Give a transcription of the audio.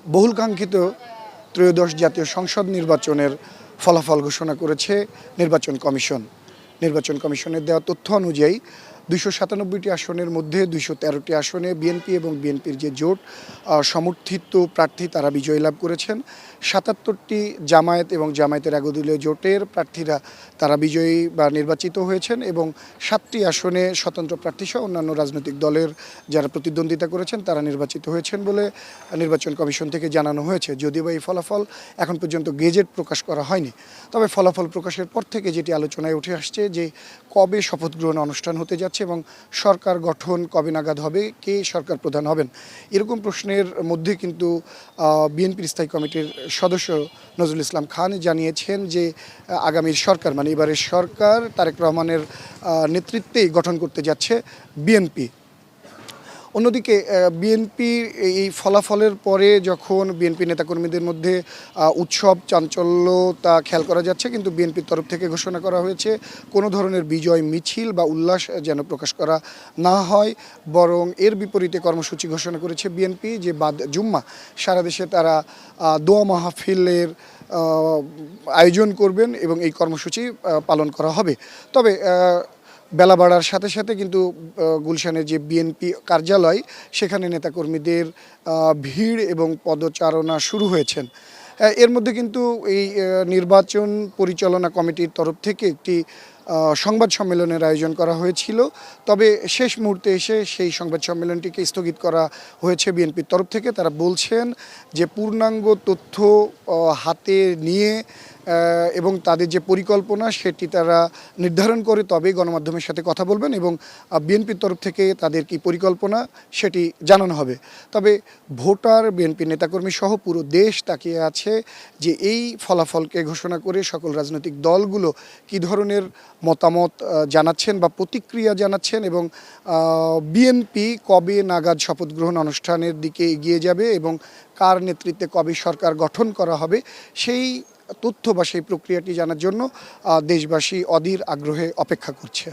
বহুলকাঙ্ক্ষিত ত্রয়োদশ জাতীয় সংসদ নির্বাচনের ফলাফল ঘোষণা করেছে নির্বাচন কমিশন। নির্বাচন কমিশনের দেওয়া তথ্য অনুযায়ী ২৯৭টি আসনের মধ্যে ২১৩টি আসনে বিএনপি এবং বিএনপির যে জোট সমর্থিত প্রার্থী তারা বিজয় লাভ করেছেন। ৭৭টি জামায়াত এবং জামায়াতের একদলীয় জোটের প্রার্থীরা তারা বিজয়ী বা নির্বাচিত হয়েছেন এবং ৭টি আসনে স্বতন্ত্র প্রার্থীসহ অন্যান্য রাজনৈতিক দলের যারা প্রতিদ্বন্দ্বিতা করেছেন তারা নির্বাচিত হয়েছেন বলে নির্বাচন কমিশন থেকে জানানো হয়েছে। যদিও বা এই ফলাফল এখন পর্যন্ত গেজেট প্রকাশ করা হয়নি, তবে ফলাফল প্রকাশের পর থেকে যেটি আলোচনায় উঠে আসছে যে কবে শপথ গ্রহণ অনুষ্ঠান হতে যাচ্ছে এবং সরকার গঠন কবে নাগাদ হবে, কে সরকার প্রধান হবেন, এরকম প্রশ্নের মধ্যে কিন্তু বিএনপির স্থায়ী কমিটির সদস্য নজরুল ইসলাম খান জানিয়েছেন যে আগামীর সরকার মানে এবারের সরকার তারেক রহমানের নেতৃত্বেই গঠন করতে যাচ্ছে বিএনপি। অন্যদিকে বিএনপির এই ফলাফলের পরে যখন বিএনপি নেতাকর্মীদের মধ্যে উৎসব চাঞ্চল্যতা খেয়াল করা যাচ্ছে, কিন্তু বিএনপির তরফ থেকে ঘোষণা করা হয়েছে কোনো ধরনের বিজয় মিছিল বা উল্লাস যেন প্রকাশ করা না হয়, বরং এর বিপরীতে কর্মসূচি ঘোষণা করেছে বিএনপি যে বাদ জুম্মা সারা দেশে তারা দোয়া মাহফিলের আয়োজন করবেন এবং এই কর্মসূচি পালন করা হবে। তবে বেলা বাড়ার সাথে সাথে কিন্তু গুলশানের যে বিএনপি কার্যালয় সেখানে নেতাকর্মীদের ভিড় এবং পদচারণা শুরু হয়েছেন। এর মধ্যে কিন্তু এই নির্বাচন পরিচালনা কমিটির তরফ থেকে একটি সংবাদ সম্মেলনের আয়োজন করা হয়েছিল, তবে শেষ মুহূর্তে এসে সেই সংবাদ সম্মেলনটিকে স্থগিত করা হয়েছে বিএনপির তরফ থেকে। তারা বলছেন যে পূর্ণাঙ্গ তথ্য হাতে নিয়ে এবং তাদের যে পরিকল্পনা সেটি তারা নির্ধারণ করে তবেই গণমাধ্যমের সাথে কথা বলবেন এবং বিএনপির তরফ থেকে তাদের কি পরিকল্পনা সেটি জানানো হবে। তবে ভোটার, বিএনপি নেতাকর্মী সহ পুরো দেশ তাকিয়ে আছে যে এই ফলাফলকে ঘোষণা করে সকল রাজনৈতিক দলগুলো কী ধরনের মতামত জানাচ্ছেন বা প্রতিক্রিয়া জানাচ্ছেন এবং বিএনপি কবে নাগাদ শপথ গ্রহণ অনুষ্ঠানের দিকে এগিয়ে যাবে এবং কার নেতৃত্বে কবে সরকার গঠন করা হবে সেই তথ্য বা সেই প্রক্রিয়াটি জানার জন্য দেশবাসী অধীর আগ্রহে অপেক্ষা করছে।